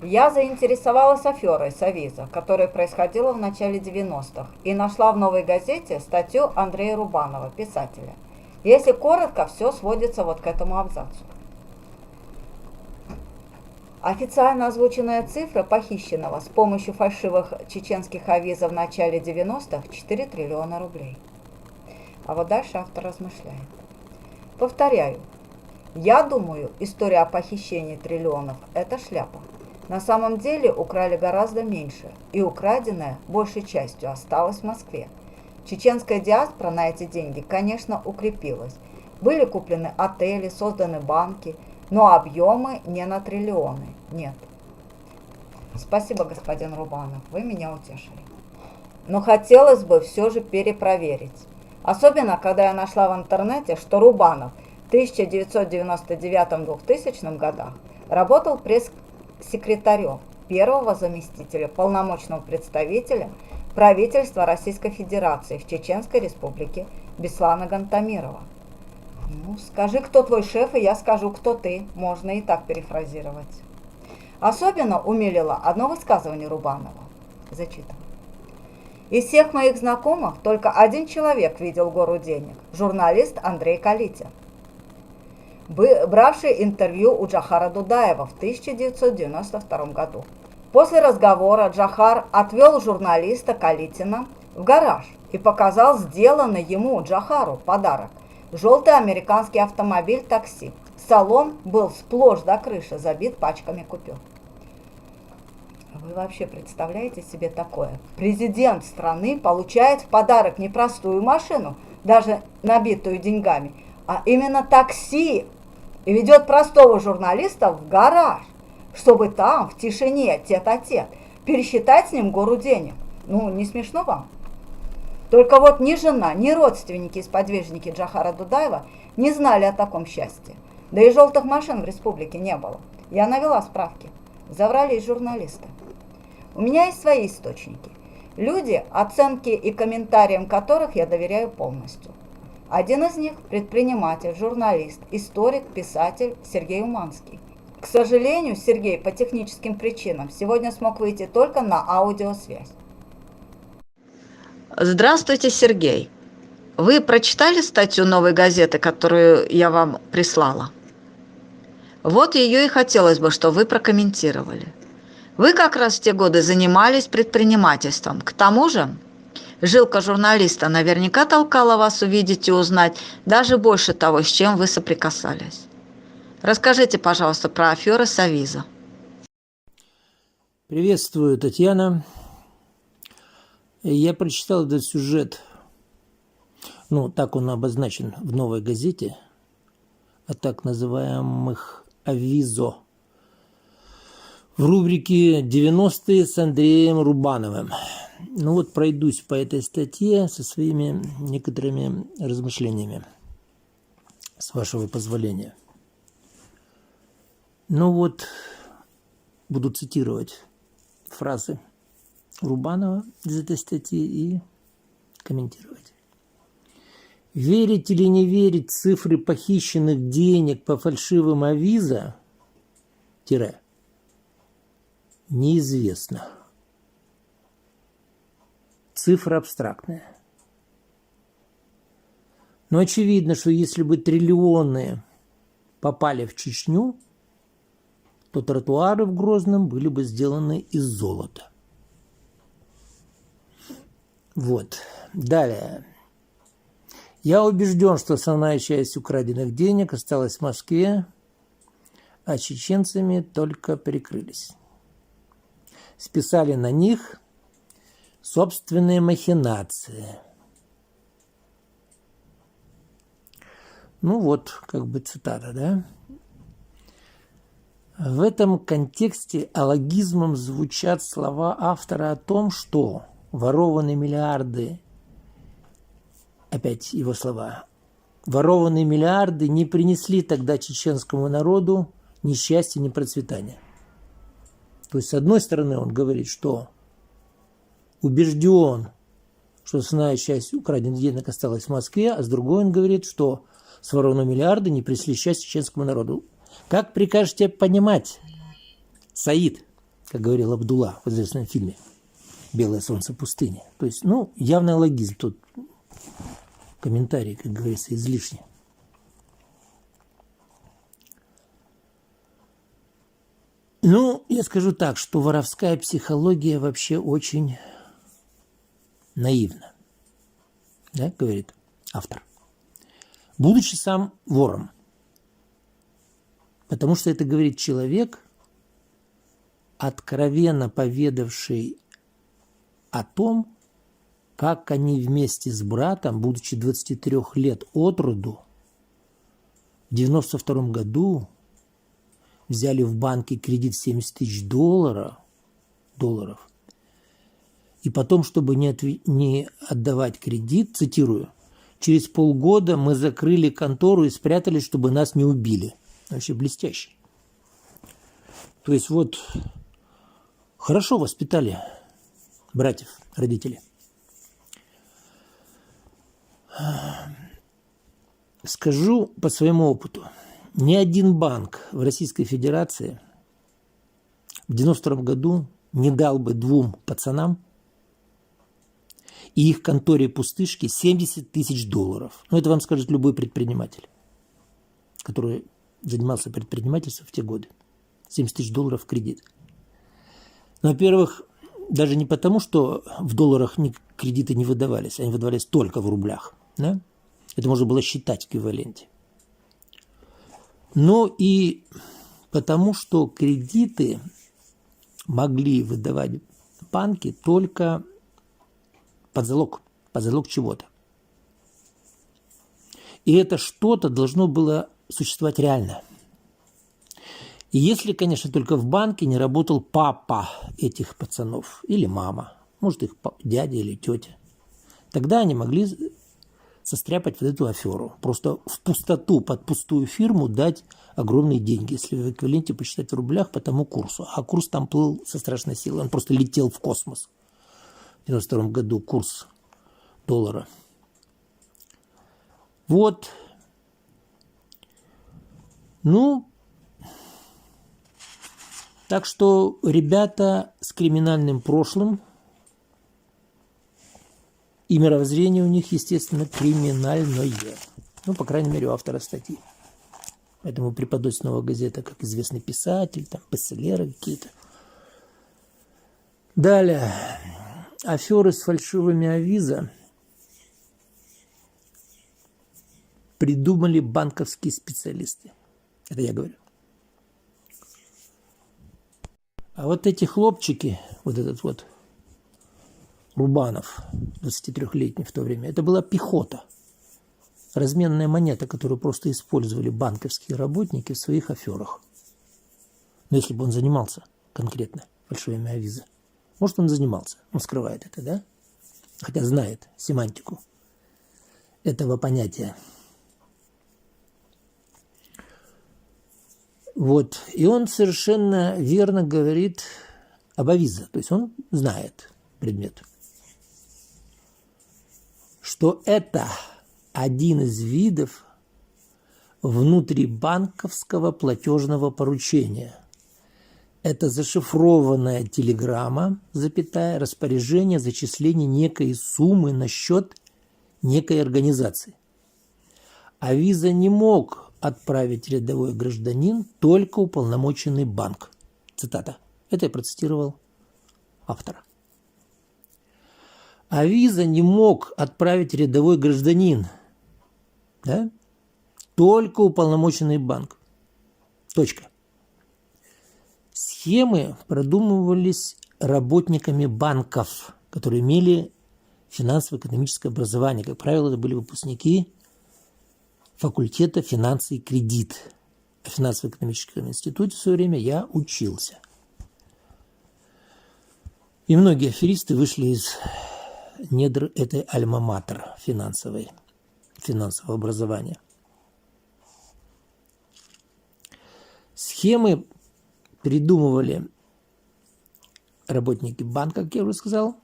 Я заинтересовалась аферой с Авизо, которая происходила в начале 90-х, и нашла в «Новой газете» статью Андрея Рубанова, писателя. Если коротко, все сводится вот к этому абзацу. Официально озвученная цифра похищенного с помощью фальшивых чеченских авизов в начале 90-х – 4 триллиона рублей. А вот дальше автор размышляет. Повторяю, я думаю, история о похищении триллионов – это шляпа. На самом деле украли гораздо меньше, и украденное большей частью осталось в Москве. Чеченская диаспора на эти деньги, конечно, укрепилась. Были куплены отели, созданы банки, но объемы не на триллионы, нет. Спасибо, господин Рубанов, вы меня утешили. Но хотелось бы все же перепроверить. Особенно, когда я нашла в интернете, что Рубанов в 1999-2000 годах работал пресс-секретарем первого заместителя полномочного представителя правительства Российской Федерации в Чеченской Республике Беслана Гантамирова. Ну, скажи, кто твой шеф, и я скажу, кто ты. Можно и так перефразировать. Особенно умилило одно высказывание Рубанова. Зачитываю. Из всех моих знакомых только один человек видел гору денег. Журналист Андрей Калитин, бравший интервью у Джохара Дудаева в 1992 году. После разговора Джохар отвел журналиста Калитина в гараж и показал сделанный ему, Джохару, подарок. Желтый американский автомобиль такси. Салон был сплошь до крыши забит пачками купюр. Вы вообще представляете себе такое? Президент страны получает в подарок не простую машину, даже набитую деньгами, а именно такси, и ведет простого журналиста в гараж, чтобы там, в тишине, тет-а-тет, пересчитать с ним гору денег. Ну, не смешно вам? Только вот ни жена, ни родственники и сподвижники Джохара Дудаева не знали о таком счастье. Да и желтых машин в республике не было. Я навела справки. Заврались журналисты. У меня есть свои источники. Люди, оценки и комментариям которых я доверяю полностью. Один из них – предприниматель, журналист, историк, писатель Сергей Уманский. К сожалению, Сергей по техническим причинам сегодня смог выйти только на аудиосвязь. Здравствуйте, Сергей. Вы прочитали статью «Новой газеты», которую я вам прислала? Вот ее и хотелось бы, чтобы вы прокомментировали. Вы как раз в те годы занимались предпринимательством. К тому же, жилка журналиста наверняка толкала вас увидеть и узнать даже больше того, с чем вы соприкасались. Расскажите, пожалуйста, про аферы с Авизо. Приветствую, Татьяна. Я прочитал этот сюжет, так он обозначен в «Новой газете», о так называемых Авизо, в рубрике «90-е» с Андреем Рубановым. Пройдусь по этой статье со своими некоторыми размышлениями, с вашего позволения. Буду цитировать фразы Рубанова из этой статьи и комментировать. Верить или не верить в цифры похищенных денег по фальшивым авизо – неизвестно. Цифра абстрактная. Но очевидно, что если бы триллионы попали в Чечню, то тротуары в Грозном были бы сделаны из золота. Далее. Я убежден, что основная часть украденных денег осталась в Москве, а чеченцами только прикрылись. Списали на них собственные махинации. Цитата, да? В этом контексте алогизмом звучат слова автора о том, что ворованные миллиарды, опять его слова, ворованные миллиарды не принесли тогда чеченскому народу ни счастья, ни процветания. То есть, с одной стороны, он говорит, что убежден, что основная часть украденных денег осталась в Москве, а с другой он говорит, что сворованные миллиарды не принесли счастья чеченскому народу. Как прикажете понимать, Саид? как говорил Абдулла в известном фильме «Белое солнце пустыни». То есть, явный логизм тут. Комментарий, как говорится, излишний. Я скажу так, что воровская психология вообще очень наивна, да, говорит автор, будучи сам вором. Потому что это говорит человек, откровенно поведавший о том, как они вместе с братом, будучи 23 лет от роду, в 92 году взяли в банке кредит 70 тысяч долларов, и потом, чтобы не отдавать кредит, цитирую, через полгода мы закрыли контору и спрятались, чтобы нас не убили. Вообще блестяще. То есть хорошо воспитали братьев, родители. Скажу по своему опыту. Ни один банк в Российской Федерации в 92 году не дал бы двум пацанам и их конторе пустышки 70 тысяч долларов. Это вам скажет любой предприниматель, который занимался предпринимательством в те годы. 70 тысяч долларов в кредит. Во-первых, даже не потому, что в долларах кредиты не выдавались, они выдавались только в рублях. Да? Это можно было считать в эквиваленте. И потому, что кредиты могли выдавать банки только под залог чего-то. И это что-то должно было существовать реально. И если, конечно, только в банке не работал папа этих пацанов или мама, может, их дядя или тетя, тогда они могли состряпать эту аферу. Просто в пустоту, под пустую фирму дать огромные деньги, если в эквиваленте посчитать в рублях по тому курсу. А курс там плыл со страшной силой. Он просто летел в космос. В 92 году курс доллара. Так что ребята с криминальным прошлым, и мировоззрение у них, естественно, криминальное. По крайней мере, у автора статьи. Поэтому преподносит «Новая газета» как известный писатель, там бестселлеры какие-то. Далее. Аферы с фальшивыми авиза придумали банковские специалисты. Это я говорю. А эти хлопчики, этот Рубанов, 23-летний в то время, это была пехота. Разменная монета, которую просто использовали банковские работники в своих аферах. Но если бы он занимался конкретно фальшивыми авиза. Может, он занимался, он скрывает это, да? Хотя знает семантику этого понятия. И он совершенно верно говорит об авиза. То есть он знает предмет. Что это один из видов внутрибанковского платежного поручения. Это зашифрованная телеграмма, распоряжение зачисления некой суммы на счет некой организации. А виза не мог отправить рядовой гражданин, только уполномоченный банк. Цитата. Это я процитировал автора. А виза не мог отправить рядовой гражданин, да? Только уполномоченный банк. Точка. Схемы продумывались работниками банков, которые имели финансово-экономическое образование. Как правило, это были выпускники факультета финансы и кредит. В финансово-экономическом институте в свое время я учился. И многие аферисты вышли из недр этой альма-матер финансового образования. Схемы придумывали работники банка, как я уже сказал.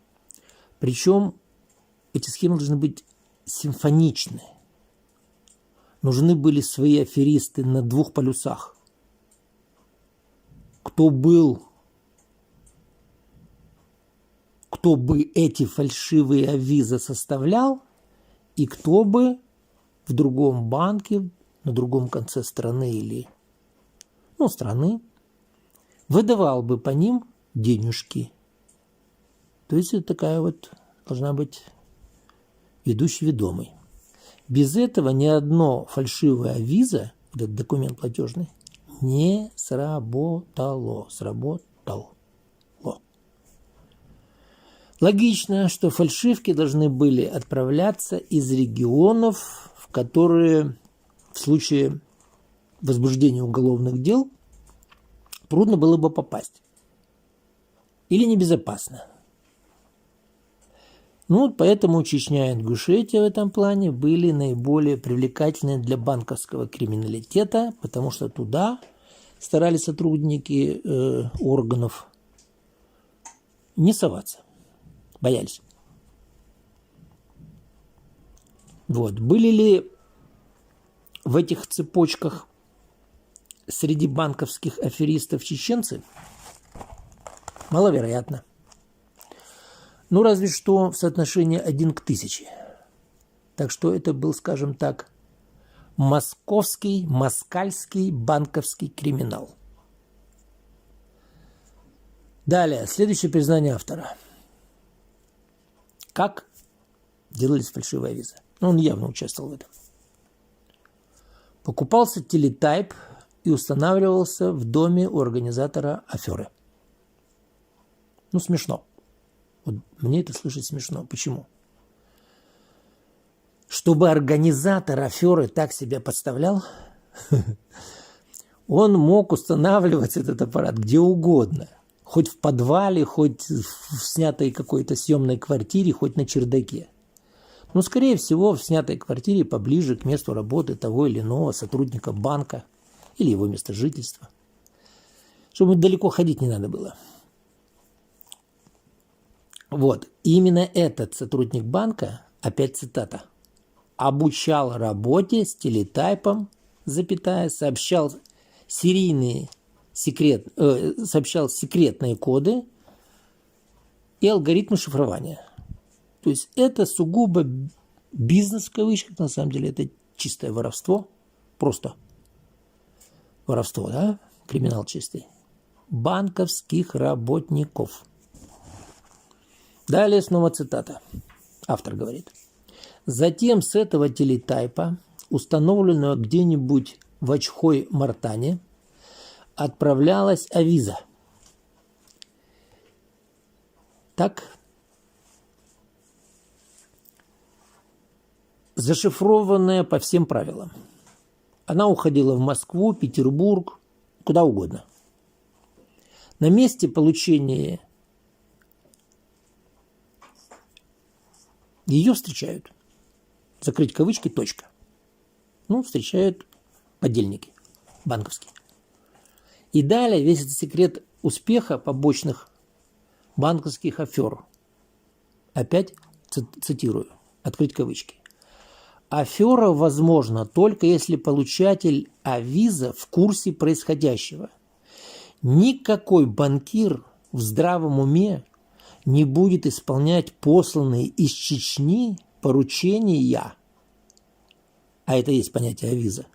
Причем эти схемы должны быть симфоничны. Нужны были свои аферисты на двух полюсах. Кто был кто бы эти фальшивые авиза составлял и кто бы в другом банке, на другом конце страны или страны выдавал бы по ним денежки. То есть это такая вот должна быть ведущий ведомый. Без этого ни одно фальшивое авиза, этот документ платежный, не сработало. Логично, что фальшивки должны были отправляться из регионов, в которые в случае возбуждения уголовных дел трудно было бы попасть. Или небезопасно. Поэтому Чечня и Ингушетия в этом плане были наиболее привлекательны для банковского криминалитета, потому что туда старались сотрудники органов не соваться. Боялись. Были ли в этих цепочках среди банковских аферистов чеченцы? Маловероятно. Разве что в соотношении 1 к 1000. Так что это был, скажем так, москальский банковский криминал. Далее, следующее признание автора. Как делались фальшивые авизы? Он явно участвовал в этом. Покупался телетайп и устанавливался в доме у организатора аферы. Смешно. Мне это слышать смешно. Почему? Чтобы организатор аферы так себя подставлял, он мог устанавливать этот аппарат где угодно. Хоть в подвале, хоть в снятой какой-то съемной квартире, хоть на чердаке. Скорее всего, в снятой квартире поближе к месту работы того или иного сотрудника банка или его места жительства. Чтобы далеко ходить не надо было. Именно этот сотрудник банка, опять цитата, обучал работе с телетайпом, сообщал секретные коды и алгоритмы шифрования. То есть это сугубо бизнес в кавычках, на самом деле это чистое воровство, просто воровство, да, криминал чистый, банковских работников. Далее снова цитата. Автор говорит. Затем с этого телетайпа, установленного где-нибудь в Очхой-Мартане, отправлялась авиза. Так, зашифрованная по всем правилам. Она уходила в Москву, Петербург, куда угодно. На месте получения ее встречают. Закрыть кавычки, точка. Встречают подельники банковские. И далее весь этот секрет успеха побочных банковских афер. Опять цитирую, открыть кавычки. Афера возможна только если получатель авиза в курсе происходящего. Никакой банкир в здравом уме не будет исполнять посланные из Чечни поручения, а это есть понятие авиза,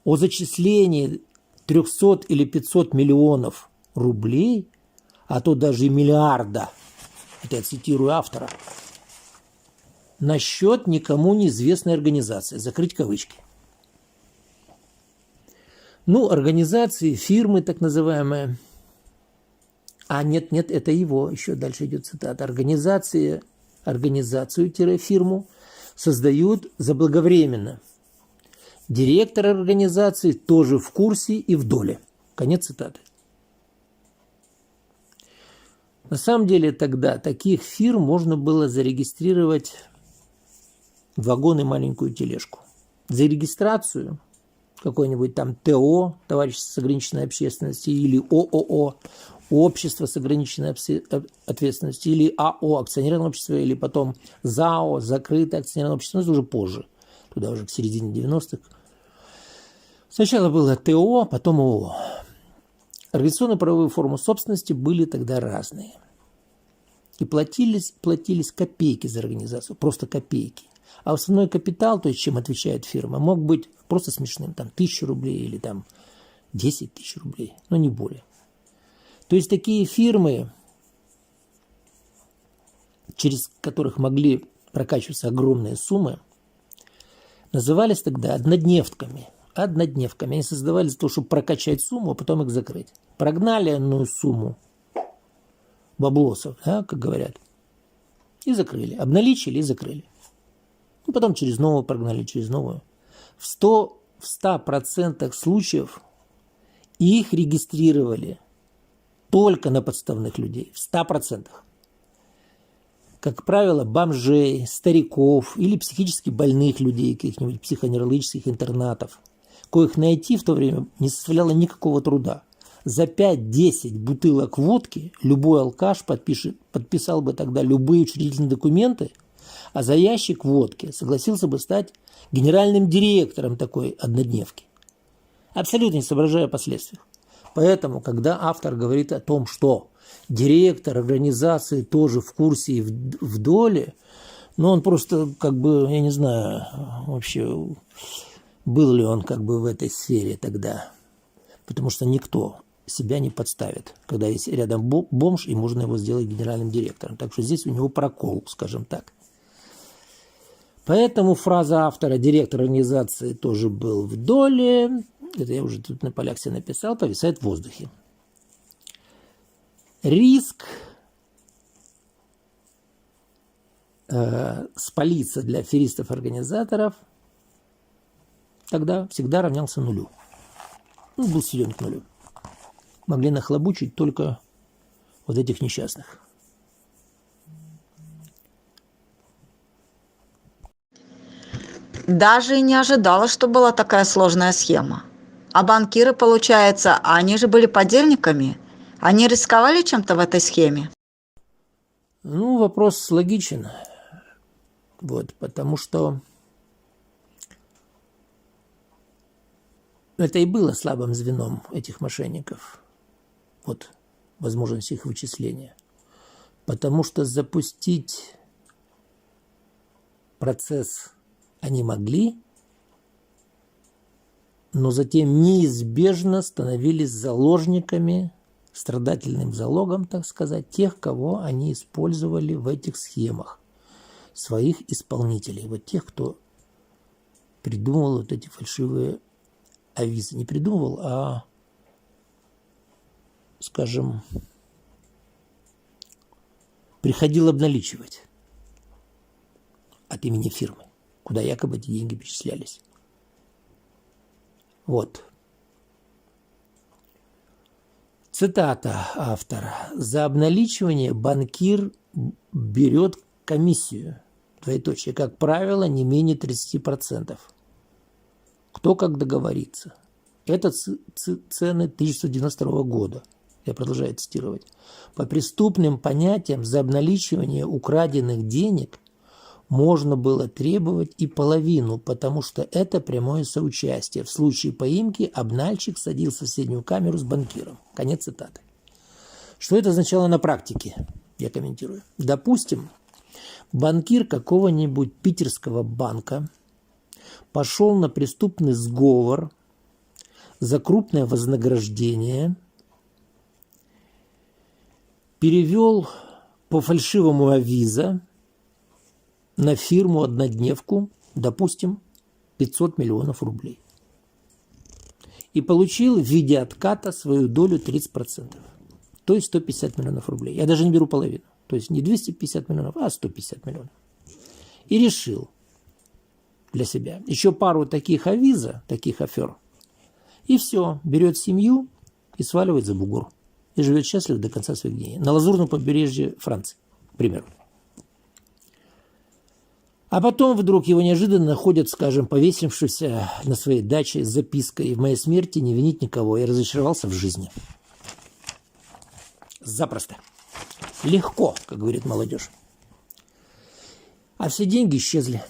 о зачислении 300 или 500 миллионов рублей, а то даже и миллиарда, это я цитирую автора, на счет никому неизвестной организации, закрыть кавычки. Организации, фирмы так называемые, нет, это его, еще дальше идет цитата, организацию-фирму создают заблаговременно. Директор организации тоже в курсе и в доле. Конец цитаты. На самом деле тогда таких фирм можно было зарегистрировать в вагон и маленькую тележку. За регистрацию какой-нибудь там ТО, товарищество с ограниченной ответственностью, или ООО, общество с ограниченной ответственностью, или АО, акционерное общество, или потом ЗАО, закрытое акционерное общество, но это уже позже, туда уже к середине 90-х. Сначала было ТО, потом ООО. Организационно-правовые формы собственности были тогда разные. И платились копейки за организацию, просто копейки. А основной капитал, то есть чем отвечает фирма, мог быть просто смешным, там 1000 рублей или там 10 тысяч рублей, но не более. То есть такие фирмы, через которых могли прокачиваться огромные суммы, назывались тогда однодневками. Однодневками. Они создавались для того, чтобы прокачать сумму, а потом их закрыть. Прогнали одну сумму баблосов, да, как говорят, и закрыли. Обналичили и закрыли. И потом через новую прогнали, через новую. В 100% случаев их регистрировали только на подставных людей. В 100%. Как правило, бомжей, стариков или психически больных людей, каких-нибудь психоневрологических интернатов, коих найти в то время не составляло никакого труда. За 5-10 бутылок водки любой алкаш подписал бы тогда любые учредительные документы, а за ящик водки согласился бы стать генеральным директором такой однодневки, абсолютно не соображая о последствиях. Поэтому, когда автор говорит о том, что директор организации тоже в курсе и в доле, но он просто, как бы, я не знаю, вообще, был ли он как бы в этой сфере тогда, потому что никто себя не подставит, когда есть рядом бомж, и можно его сделать генеральным директором. Так что здесь у него прокол, скажем так. Поэтому фраза автора «директор организации тоже был в доле», это я уже тут на полях себе написал, повисает в воздухе. Риск спалиться для аферистов-организаторов тогда всегда равнялся нулю. Ну, был сведен к нулю. Могли нахлобучить только вот этих несчастных. Даже и не ожидала, что была такая сложная схема. А банкиры, получается, они же были подельниками? Они рисковали чем-то в этой схеме? Ну, вопрос логичен. Вот, потому что это и было слабым звеном этих мошенников. Вот возможность их вычисления. Потому что запустить процесс они могли, но затем неизбежно становились заложниками, страдательным залогом, так сказать, тех, кого они использовали в этих схемах, своих исполнителей, вот тех, кто придумывал вот эти фальшивые авизы. Не придумывал, а, скажем, приходил обналичивать от имени фирмы, куда якобы эти деньги перечислялись. Вот. Цитата автора. «За обналичивание банкир берет комиссию, двоеточие, как правило, не менее 30%. Кто как договорится. Это цены 1992 года». Я продолжаю цитировать. «По преступным понятиям за обналичивание украденных денег можно было требовать и половину, потому что это прямое соучастие. В случае поимки обнальщик садился в соседнюю камеру с банкиром». Конец цитаты. Что это означало на практике? Я комментирую. Допустим, банкир какого-нибудь питерского банка пошел на преступный сговор за крупное вознаграждение, перевел по фальшивому авиза на фирму-однодневку, допустим, 500 миллионов рублей. И получил в виде отката свою долю 30%. То есть 150 миллионов рублей. Я даже не беру половину. То есть не 250 миллионов, а 150 миллионов. И решил для себя еще пару таких авиза, таких афер. И все, берет семью и сваливает за бугор. И живет счастливо до конца своих дней. На лазурном побережье Франции, к примеру. А потом вдруг его неожиданно находят, скажем, повесившимся на своей даче с запиской: «В моей смерти не винить никого, я разочаровался в жизни». Запросто. Легко, как говорит молодежь. А все деньги исчезли.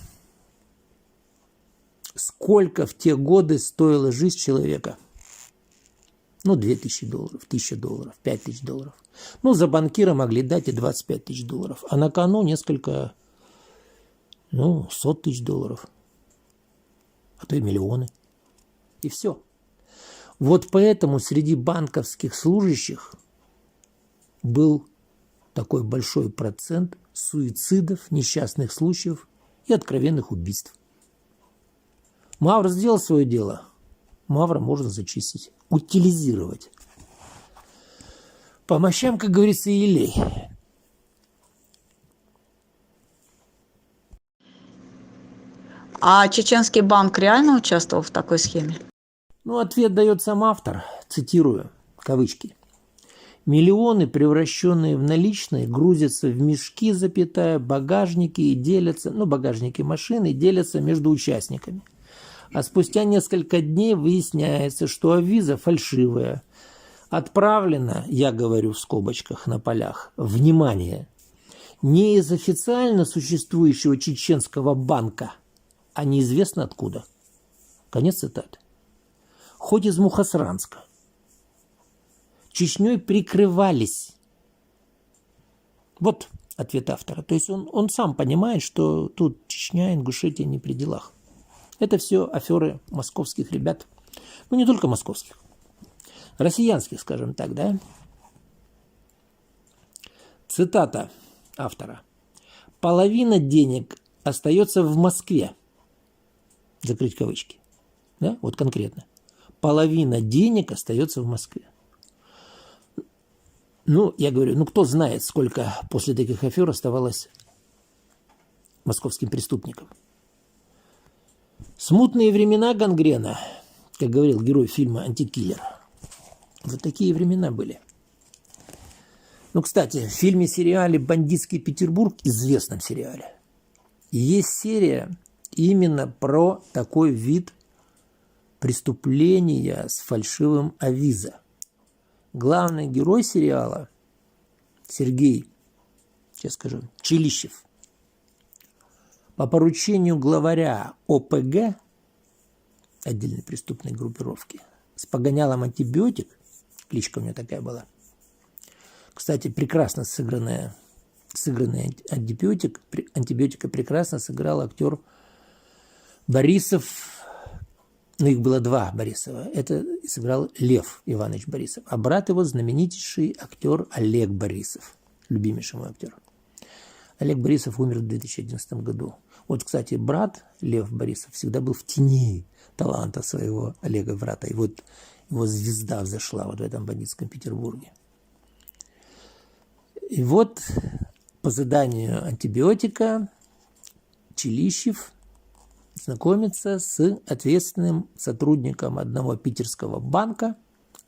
Сколько в те годы стоила жизнь человека? Ну, $2000, $1000, $5000. Ну, за банкира могли дать и $25 000. А на кону несколько, $100 000, а то и миллионы. И все. Вот поэтому среди банковских служащих был такой большой процент суицидов, несчастных случаев и откровенных убийств. Мавр сделал свое дело. Мавра можно зачистить, утилизировать. По мощам, как говорится, елей. А Чеченский банк реально участвовал в такой схеме? Ответ дает сам автор, цитирую, кавычки. Миллионы, превращенные в наличные, грузятся в мешки, багажники и делятся, багажники машины делятся между участниками. А спустя несколько дней выясняется, что авиза фальшивая. Отправлена, я говорю в скобочках на полях, внимание, не из официально существующего чеченского банка, а неизвестно откуда. Конец цитаты. Хоть из Мухосранска. Чечней прикрывались. Вот ответ автора. То есть он сам понимает, что тут Чечня, Ингушетия не при делах. Это все аферы московских ребят. Не только московских. Россиянских, скажем так, да? Цитата автора. Половина денег остается в Москве. Закрыть кавычки. Да? Вот конкретно. Половина денег остается в Москве. Я говорю, кто знает, сколько после таких афер оставалось московским преступникам. Смутные времена гангрена, как говорил герой фильма «Антикиллер». Вот такие времена были. Кстати, в фильме-сериале «Бандитский Петербург», известном сериале, есть серия именно про такой вид преступления с фальшивым авизо. Главный герой сериала Сергей, сейчас скажу, Челищев, по поручению главаря ОПГ, отдельной преступной группировки, с погонялом «Антибиотик», кличка у него такая была. Кстати, прекрасно сыгранный антибиотика прекрасно сыграл актер Борисов. Их было два Борисова. Это сыграл Лев Иванович Борисов. А брат его знаменитейший актер Олег Борисов. Любимейший мой актер. Олег Борисов умер в 2011 году. Вот, кстати, брат Лев Борисов всегда был в тени таланта своего Олега брата. И вот его звезда взошла вот в этом бандитском Петербурге. И вот по заданию антибиотика Челищев знакомится с ответственным сотрудником одного питерского банка,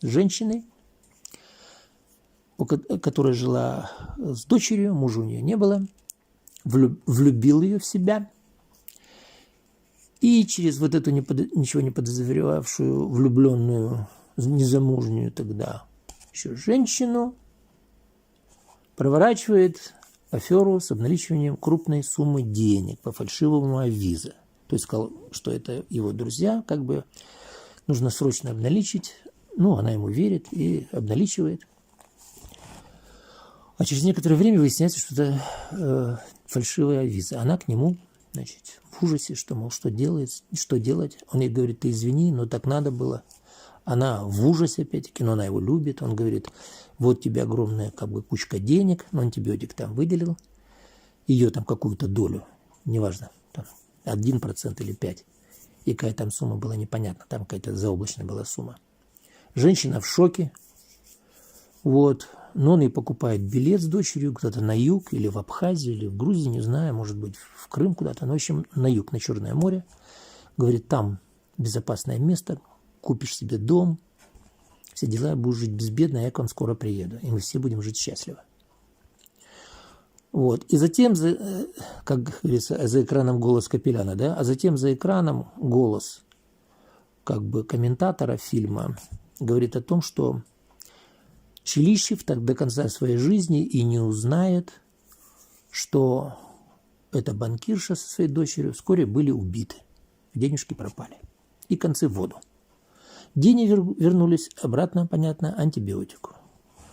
женщиной, которая жила с дочерью, мужа у нее не было, влюбил ее в себя. И через вот эту ничего не подозревавшую, влюбленную, незамужнюю тогда еще женщину проворачивает аферу с обналичиванием крупной суммы денег по фальшивому авизо. То есть сказал, что это его друзья, нужно срочно обналичить. Она ему верит и обналичивает. А через некоторое время выясняется, что это фальшивая авиза. Она к нему, в ужасе, что делать. Он ей говорит, ты извини, но так надо было. Она в ужасе, опять-таки, но она его любит. Он говорит, вот тебе огромная кучка денег, но антибиотик там выделил. Ее там какую-то долю, неважно, 1% или 5%. И какая там сумма была непонятна. Там какая-то заоблачная была сумма. Женщина в шоке. Вот. Но он ей покупает билет с дочерью куда-то на юг, или в Абхазию, или в Грузию, не знаю, может быть, в Крым куда-то. В общем, на юг, на Черное море. Говорит, там безопасное место, купишь себе дом, все дела, будешь жить безбедно, я к вам скоро приеду. И мы все будем жить счастливо. Вот. И затем, как говорится, за экраном голос Капеляна, да, а затем за экраном голос комментатора фильма говорит о том, что Челищев так до конца своей жизни и не узнает, что эта банкирша со своей дочерью вскоре были убиты. Денежки пропали. И концы в воду. Деньги вернулись обратно, понятно, антибиотику.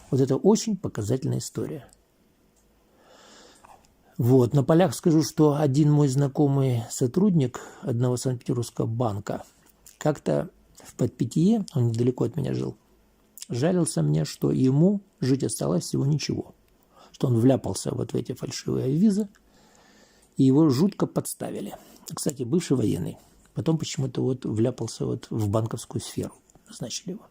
Вот это очень показательная история. Вот, на полях скажу, что один мой знакомый сотрудник одного Санкт-Петербургского банка как-то в Подпитие, он недалеко от меня жил, жалился мне, что ему жить осталось всего ничего, что он вляпался вот в эти фальшивые визы, и его жутко подставили. Кстати, бывший военный, потом почему-то вот вляпался вот в банковскую сферу, назначили его.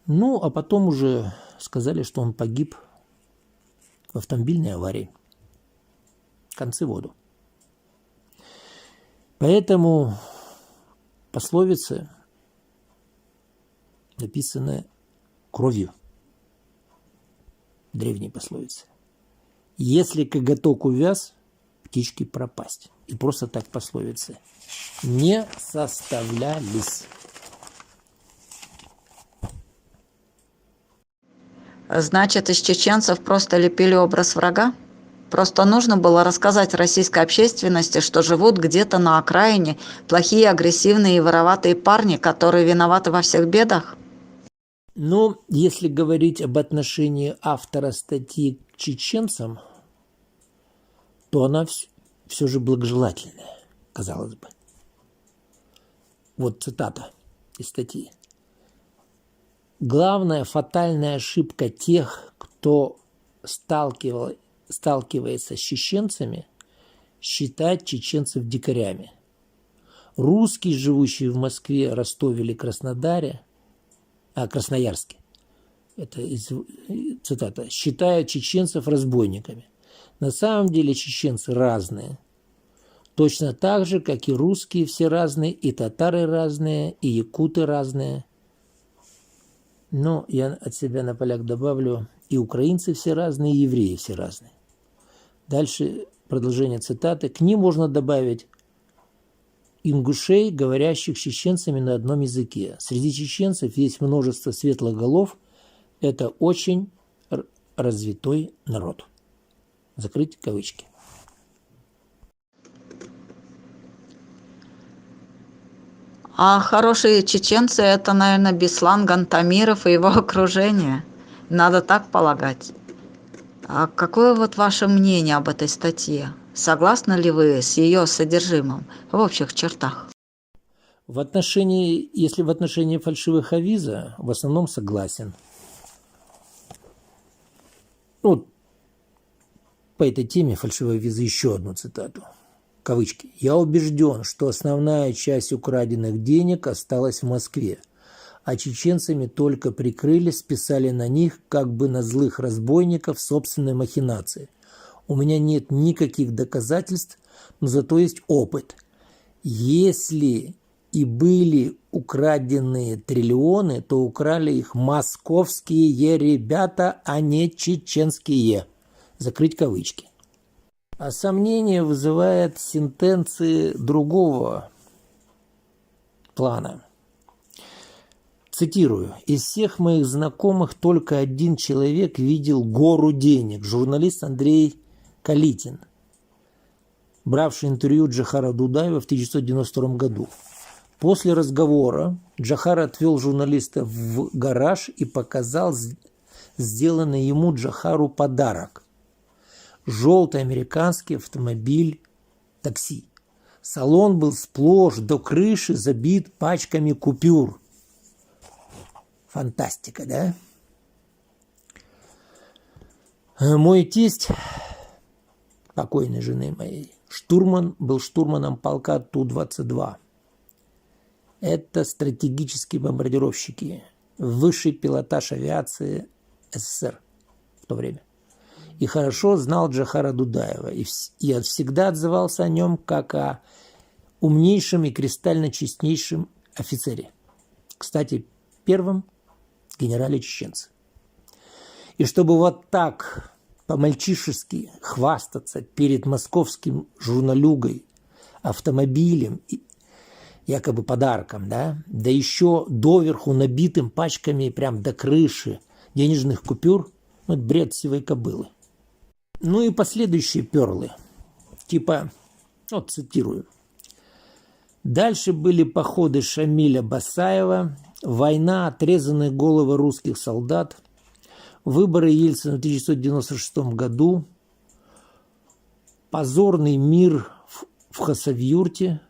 Ну, а потом уже сказали, что он погиб в автомобильной аварии. Концы в воду. Поэтому пословицы написаны кровью. Древние пословицы. Если коготок увяз, птички пропасть. И просто так пословицы не составлялись. Значит, из чеченцев просто лепили образ врага? Просто нужно было рассказать российской общественности, что живут где-то на окраине плохие, агрессивные и вороватые парни, которые виноваты во всех бедах? Но если говорить об отношении автора статьи к чеченцам, то она все же благожелательная, казалось бы. Вот цитата из статьи. Главная фатальная ошибка тех, кто сталкивается с чеченцами, считать чеченцев дикарями. Русские, живущие в Москве, Ростове или Красноярске, это цитата, считают чеченцев разбойниками. На самом деле чеченцы разные. Точно так же, как и русские все разные, и татары разные, и якуты разные. Но я от себя на поляк добавлю, и украинцы все разные, и евреи все разные. Дальше продолжение цитаты. К ним можно добавить ингушей, говорящих с чеченцами на одном языке. Среди чеченцев есть множество светлых голов. Это очень развитой народ. Закрыть кавычки. А хорошие чеченцы – это, наверное, Беслан Гантамиров и его окружение. Надо так полагать. А какое вот ваше мнение об этой статье? Согласны ли вы с ее содержимым в общих чертах? Если в отношении фальшивых авиза, в основном согласен. Ну, по этой теме фальшивой визы еще одну цитату. Кавычки. «Я убежден, что основная часть украденных денег осталась в Москве, а чеченцами только прикрыли, списали на них, как бы на злых разбойников, собственной махинации. У меня нет никаких доказательств, но зато есть опыт. Если и были украденные триллионы, то украли их московские ребята, а не чеченские». Закрыть кавычки. А сомнение вызывает сентенции другого плана. Цитирую. «Из всех моих знакомых только один человек видел гору денег. Журналист Андрей Калитин, бравший интервью Джохара Дудаева в 1992 году. После разговора Джохар отвел журналиста в гараж и показал сделанный ему Джохару подарок. Желтый американский автомобиль такси. Салон был сплошь до крыши забит пачками купюр». Фантастика, да? Мой тесть, покойной жены моей, был штурманом полка Ту-22. Это стратегические бомбардировщики, высший пилотаж авиации СССР в то время. И хорошо знал Джохара Дудаева. И всегда отзывался о нем как о умнейшем и кристально честнейшем офицере. Кстати, первом генерале чеченце. И чтобы вот так по-мальчишески хвастаться перед московским журналюгой автомобилем, якобы подарком, да еще доверху набитым пачками прям до крыши денежных купюр, это бред сивой кобылы. Ну и последующие перлы. Типа, вот цитирую. Дальше были походы Шамиля Басаева, война, отрезанные головы русских солдат, выборы Ельцина в 1996 году, позорный мир в Хасавюрте,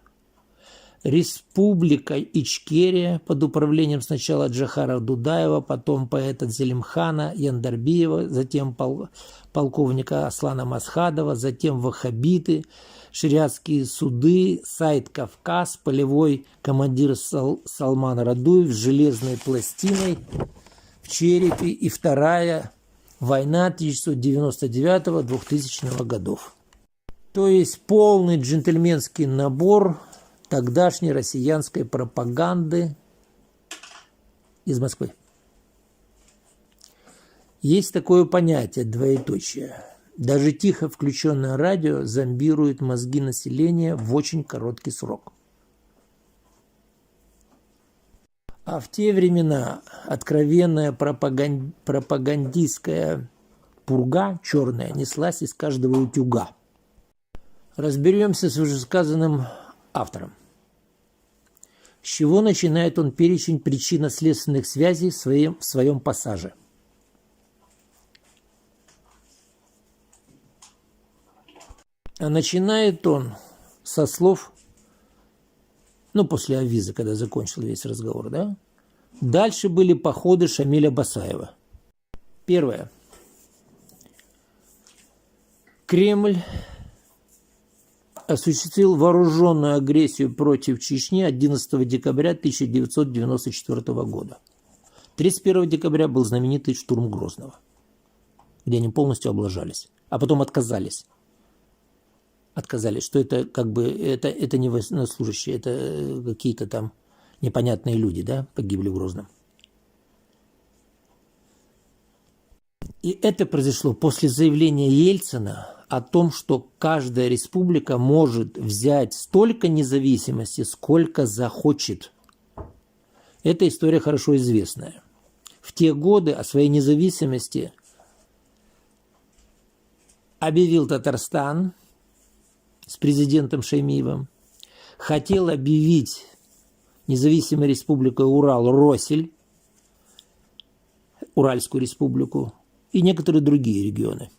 Республика Ичкерия под управлением сначала Джохара Дудаева, потом поэта Зелимхана Яндарбиева, затем полковника Аслана Масхадова, затем ваххабиты, шариатские суды, Сайд Кавказ, полевой командир Салман Радуев с железной пластиной в черепе и вторая война 1999-2000 годов. То есть полный джентльменский набор тогдашней россиянской пропаганды из Москвы. Есть такое понятие двоеточие. Даже тихо включенное радио зомбирует мозги населения в очень короткий срок. А в те времена откровенная пропагандистская пурга черная неслась из каждого утюга. Разберемся с вышесказанным автором. С чего начинает он перечень причинно-следственных связей в своем пассаже? А начинает он со слов, после авиза, когда закончил весь разговор, да? Дальше были походы Шамиля Басаева. Первое. Кремль осуществил вооруженную агрессию против Чечни 11 декабря 1994 года. 31 декабря был знаменитый штурм Грозного, где они полностью облажались, а потом отказались. Что это это не военнослужащие, это какие-то там непонятные люди, да, погибли в Грозном. И это произошло после заявления Ельцина о том, что каждая республика может взять столько независимости, сколько захочет. Эта история хорошо известная. В те годы о своей независимости объявил Татарстан с президентом Шаймиевым, хотел объявить независимой республикой Урал-Росель, Уральскую республику и некоторые другие регионы.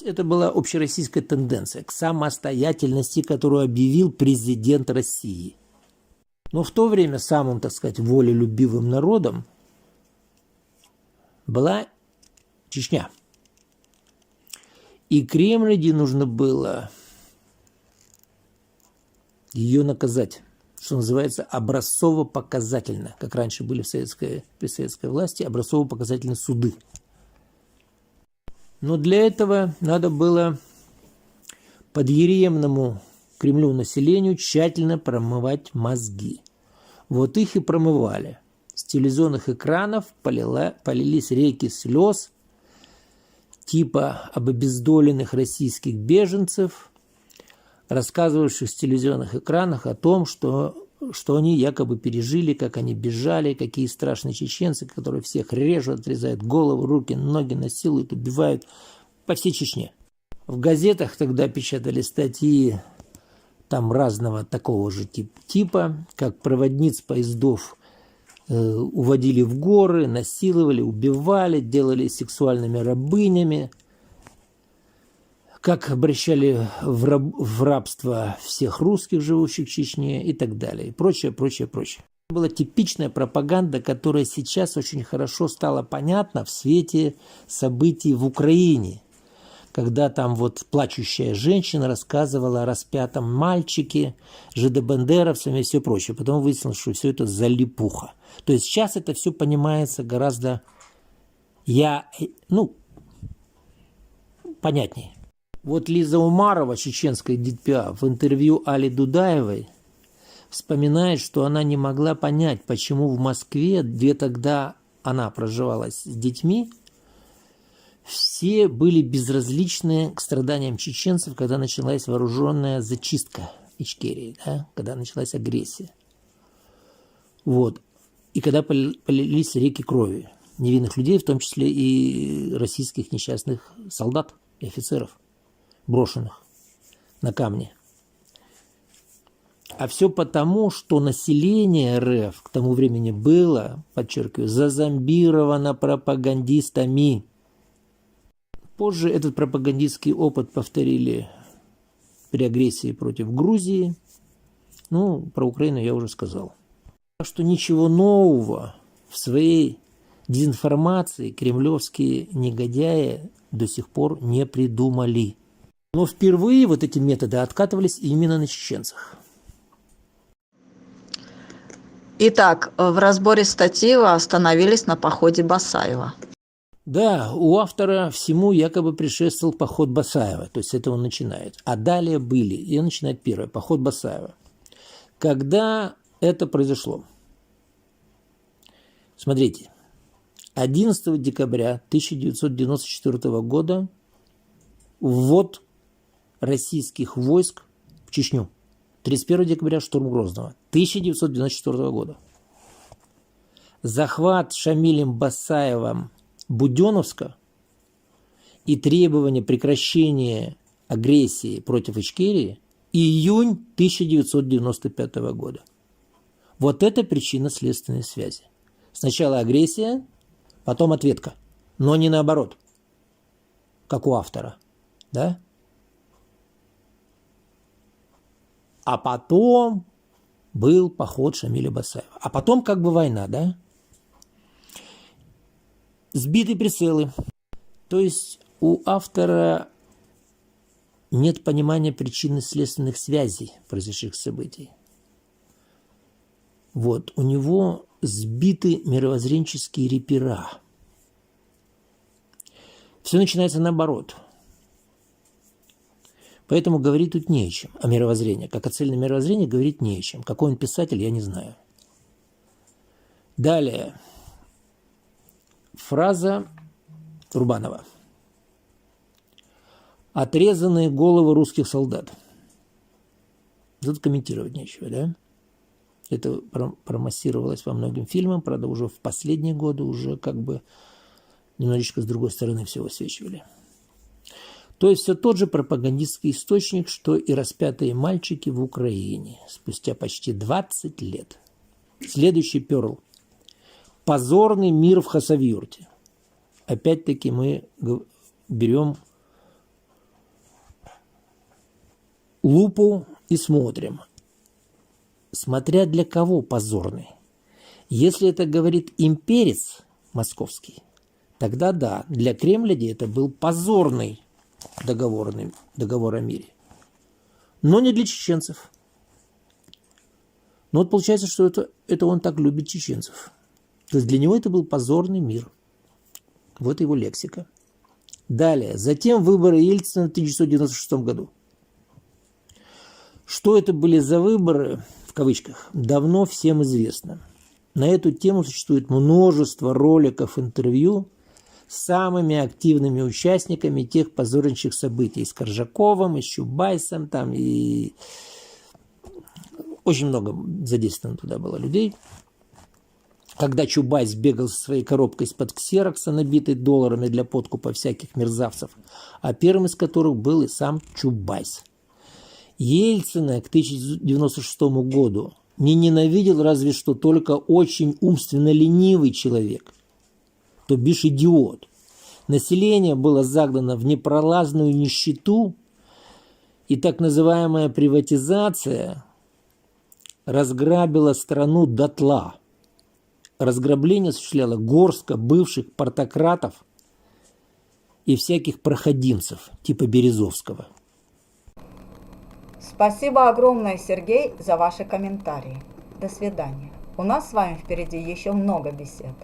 Это была общероссийская тенденция к самостоятельности, которую объявил президент России. Но в то время самым, волелюбивым народом была Чечня. И Кремлю нужно было ее наказать, что называется, образцово-показательно, как раньше были при советской власти, образцово-показательные суды. Но для этого надо было подъеремному Кремлю населению тщательно промывать мозги. Вот их и промывали. С телевизионных экранов полились реки слез, типа об обездоленных российских беженцев, рассказывавших с телевизионных экранах о том, что они якобы пережили, как они бежали, какие страшные чеченцы, которые всех режут, отрезают голову, руки, ноги, насилуют, убивают по всей Чечне. В газетах тогда печатали статьи там разного такого же типа, как проводниц поездов уводили в горы, насиловали, убивали, делали сексуальными рабынями, как обращали в рабство всех русских, живущих в Чечне, и так далее, и прочее. Это была типичная пропаганда, которая сейчас очень хорошо стала понятна в свете событий в Украине, когда там плачущая женщина рассказывала о распятом мальчике, жидобандеровцами и все прочее. Потом выяснилось, что все это залипуха. То есть сейчас это все понимается гораздо понятнее. Лиза Умарова, чеченская дитпа, в интервью Али Дудаевой вспоминает, что она не могла понять, почему в Москве, где тогда она проживала с детьми, все были безразличны к страданиям чеченцев, когда началась вооруженная зачистка Ичкерии, да? Когда началась агрессия. И когда полились реки крови невинных людей, в том числе и российских несчастных солдат и офицеров, брошенных на камни. А все потому, что население РФ к тому времени было, подчеркиваю, зазомбировано пропагандистами. Позже этот пропагандистский опыт повторили при агрессии против Грузии. Ну, про Украину я уже сказал. Так что ничего нового в своей дезинформации кремлевские негодяи до сих пор не придумали. Но впервые вот эти методы откатывались именно на чеченцах. Итак, в разборе статьи вы остановились на походе Басаева. Да, у автора всему якобы предшествовал поход Басаева, то есть с этого он начинает. А далее были, и он начинает первое, поход Басаева. Когда это произошло? Смотрите, 11 декабря 1994 года ввод российских войск в Чечню. 31 декабря штурм Грозного 1994 года. Захват Шамилем Басаевым Буденновска и требование прекращения агрессии против Ичкерии июнь 1995 года. Вот это причина следственной связи. Сначала агрессия, потом ответка, но не наоборот, как у автора, да? А потом был поход Шамиля Басаева. А потом как бы война, да? Сбиты прицелы. То есть у автора нет понимания причинно-следственных связей произошедших событий. Вот, у него сбиты мировоззренческие репера. Все начинается наоборот. Поэтому говорить тут не о чем. О мировоззрении. Как о цельном мировоззрении говорить не о чем. Какой он писатель, я не знаю. Далее. Фраза Рубанова. Отрезанные головы русских солдат. Тут комментировать нечего, да? Это промассировалось во многим фильмам, правда, уже в последние годы уже как бы немножечко с другой стороны все высвечивали. То есть все тот же пропагандистский источник, что и распятые мальчики в Украине спустя почти 20 лет. Следующий перл. Позорный мир в Хасавюрте. Опять-таки мы берем лупу и смотрим. Смотря для кого позорный. Если это говорит имперец московский, тогда да, для Кремля это был позорный договор о мире. Но не для чеченцев. Но вот получается, что это он так любит чеченцев. То есть для него это был позорный мир. Вот его лексика. Далее. Затем выборы Ельцина в 1996 году. Что это были за выборы, в кавычках, давно всем известно. На эту тему существует множество роликов, интервью с самыми активными участниками тех позорнейших событий. И с Коржаковым, и с Чубайсом, там, и очень много задействовано туда было людей. Когда Чубайс бегал со своей коробкой из-под ксерокса, набитой долларами для подкупа всяких мерзавцев, а первым из которых был и сам Чубайс. Ельцина к 1996 году не ненавидел разве что только очень умственно ленивый человек, то бишь идиот. Население было загнано в непролазную нищету, и так называемая приватизация разграбила страну дотла. Разграбление осуществляла горстка бывших портократов и всяких проходимцев типа Березовского. Спасибо огромное, Сергей, за ваши комментарии. До свидания. У нас с вами впереди еще много бесед.